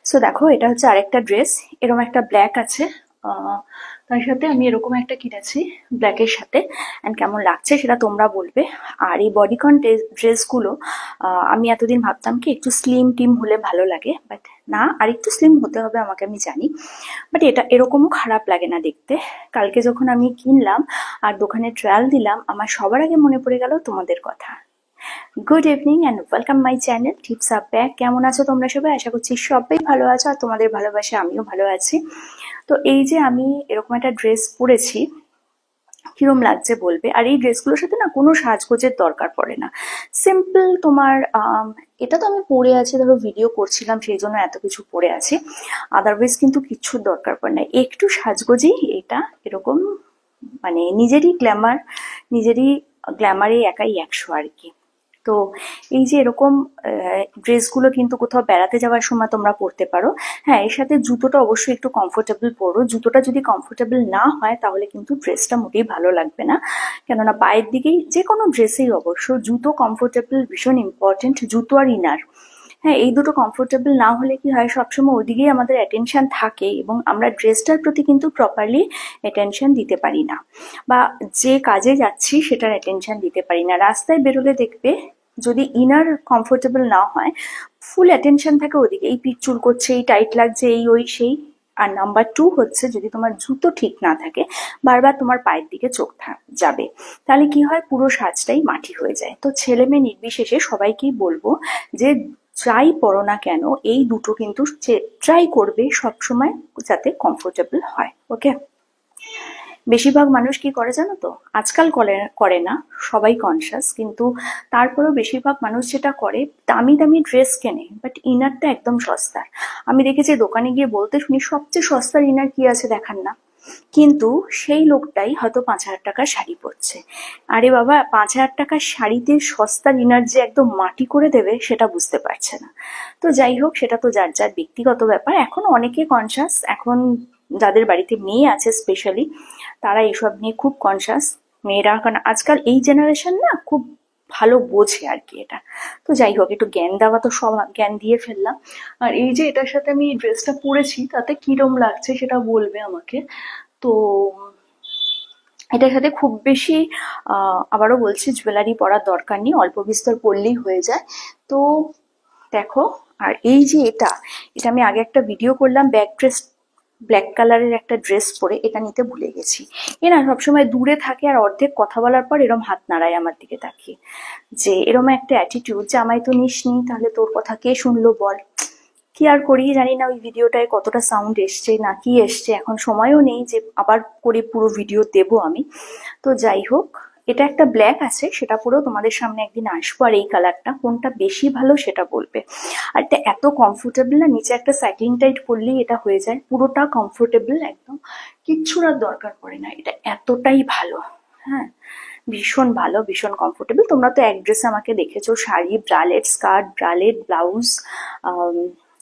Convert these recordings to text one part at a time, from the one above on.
So দেখো, এটা হচ্ছে আরেকটা ড্রেস। এরকম একটা ব্ল্যাক আছে, তার সাথে আমি এরকম একটা কিনেছি ব্ল্যাকের সাথে। অ্যান্ড কেমন লাগছে সেটা তোমরা বলবে। আর এই বডিকন ড্রেসগুলো আমি এতদিন ভাবতাম কি একটু স্লিম টিম হলে ভালো লাগে, বাট না, আর একটু স্লিম হতে হবে আমাকে, আমি জানি। বাট এটা এরকমও খারাপ লাগে না দেখতে। কালকে যখন আমি কিনলাম আর দোকানে ট্রায়াল দিলাম, আমার সবার আগে মনে পড়ে গেল তোমাদের কথা। Good evening and welcome my channel tips up back. কেমন আছো তোমরা সবাই? আশা করছি সবাই ভালো আছো, আর তোমাদের ভালোবাসা আমিও ভালো আছি। তো এই যে আমি এরকম একটা ড্রেস পরেছি, কিরম লাগছে বলবে। আর এই ড্রেসগুলোর সাথে না কোনো সাজগোজের দরকার পড়ে না, সিম্পল তোমার এটা তো আমি পরে আছি, ধরো ভিডিও করছিলাম সেই জন্য এত কিছু পরে আছি, আদারওয়াইজ কিন্তু কিচ্ছুর দরকার পড়ে না। একটু সাজগোজেই এটা এরকম, মানে নিজেরই গ্ল্যামারে একাই 100 আর কি। তো এই যে এরকম ড্রেসগুলো কিন্তু কোথাও বেড়াতে যাওয়ার সময় তোমরা পরতে পারো। হ্যাঁ, এর সাথে জুতোটা অবশ্যই একটু কমফোর্টেবল পরো। জুতোটা যদি কমফোর্টেবল না হয় তাহলে কিন্তু ড্রেসটা মোটেই ভালো লাগবে না। কেননা পায়ের দিকেই যে কোনো ড্রেসেই অবশ্য জুতো কমফোর্টেবল ভীষণ ইম্পর্টেন্ট। জুতো আর ইনার, হ্যাঁ, এই দুটো কমফোর্টেবল না হলে কি হয়, সবসময় ওদিকেই আমাদের অ্যাটেনশন থাকে এবং আমরা ড্রেসটার প্রতি কিন্তু প্রপারলি অ্যাটেনশন দিতে পারি না, বা যে কাজে যাচ্ছি সেটার অ্যাটেনশন দিতে পারি না। রাস্তায় বেরোলে দেখবে যদি ইনার কমফোর্টেবল না হয়, ফুল অ্যাটেনশন থাকে ওদিকে, এই পিঠ চুল করছে, এই টাইট লাগছে, এই ওই সেই। আর নাম্বার 2 হচ্ছে, যদি তোমার জুতো ঠিক না থাকে, বারবার তোমার পায়ের দিকে চোখ যাবে, তাহলে কি হয়, পুরো সাজটাই মাটি হয়ে যায়। তো ছেলে মেয়ে নির্বিশেষে সবাইকেই বলবো যে যাই পরো না কেন, এই দুটো কিন্তু ট্রাই করবে সবসময় যাতে কমফোর্টেবল হয়। ওকে? বেশিরভাগ মানুষ কি করে জানো তো, আজকাল করে না, সবাই কনসাস, কিন্তু তারপরেও বেশিরভাগ মানুষ যেটা করে, দামি দামি ড্রেস কেনে বাট ইনারটা একদম সস্তার। আমি দেখেছি দোকানে গিয়ে বলতে শুনি সবচেয়ে সস্তার ইনার কি আছে দেখান না, কিন্তু সেই লোকটাই হয়তো 5,000 টাকার শাড়ি পরছে। আরে বাবা, 5,000 টাকার শাড়িতে সস্তার ইনার যে একদম মাটি করে দেবে সেটা বুঝতে পারছে না। তো যাই হোক, সেটা তো যার যার ব্যক্তিগত ব্যাপার। এখন অনেকে কনসাস, এখন যাদের বাড়িতে মেয়ে আছে স্পেশালি, তারা এসব নিয়ে খুব কনসাস। মেয়েরা, কারণ আজকাল এই জেনারেশন না খুব ভালো বোঝে আর কি এটা। তো যাই হোক, একটু জ্ঞান দেওয়া তো সব জ্ঞান দিয়ে ফেললাম। আর এই যে এটার সাথে আমি ড্রেসটা পরেছি তাতে কিরম লাগছে সেটা বলবে আমাকে। তো এটার সাথে খুব বেশি আবারও বলছি, জুয়েলারি পরার দরকার নেই, অল্প বিস্তর পরলেই হয়ে যায়। তো দেখো, আর এই যে এটা এটা আমি আগে একটা ভিডিও করলাম, ব্ল্যাক কালারের একটা ড্রেস পরে, এটা নিতে ভুলে গেছি। এ না সবসময় দূরে থাকে আর অর্ধেক কথা বলার পর এরম হাত নাড়ায় আমার দিকে তাকিয়ে, যে এরম একটা অ্যাটিটিউড যে আমায় তো নিসনি, তাহলে তোর কথা কে শুনলো বল। কি আর করি, জানি না ওই ভিডিওটায় কতটা সাউন্ড এসছে না কি এসছে, এখন সময়ও নেই যে আবার করে পুরো ভিডিও দেব আমি। তো যাই হোক, এটা একটা ব্ল্যাক আছে, সেটা পরেও তোমাদের সামনে একদিন আসবো। আর এই কালারটা কোনটা বেশি ভালো সেটা বলবে। আর এটা এত কমফোর্টেবল না, নিচে একটা সাইক্লিং টাইট পরলেই এটা হয়ে যায়, পুরোটা কমফোর্টেবল একদম, কিচ্ছুর আর দরকার পড়ে না, এটা এতটাই ভালো। হ্যাঁ, ভীষণ ভালো, ভীষণ কমফোর্টেবল। তোমরা তো এক ড্রেসে আমাকে দেখেছো, sari, bralette, skirt, bralette, blouse,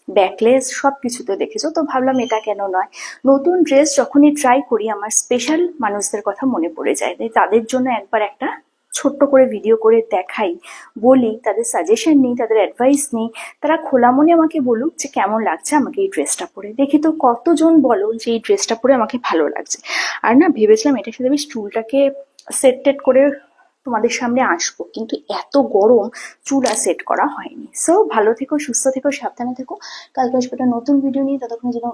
backless, সব কিছুতে দেখেছো। তো ভাবলাম এটা কেন নয়। নতুন ড্রেস যখনই ট্রাই করি আমার স্পেশাল মানুষদের কথা মনে পড়ে যায়, তাই তাদের জন্য একবার একটা ছোট্ট করে ভিডিও করে দেখাই, বলি, তাদের সাজেশন নিই, তাদের অ্যাডভাইস নিই, তারা খোলা মনে আমাকে বলুক যে কেমন লাগছে আমাকে এই ড্রেসটা পরে। দেখি তো কতজন বলো যে এই ড্রেসটা পরে আমাকে ভালো লাগছে। আর না, ভেবেছিলাম এটার সাথে বেশ চুলটাকে সেট করে তোমাদের সামনে আসবো, কিন্তু এত গরম চুল আর সেট করা হয়নি। সো ভালো থেকো, সুস্থ থেকো, সাবধানে থেকো। কালকে আসবো একটা নতুন ভিডিও নিয়ে, ততক্ষণের জন্য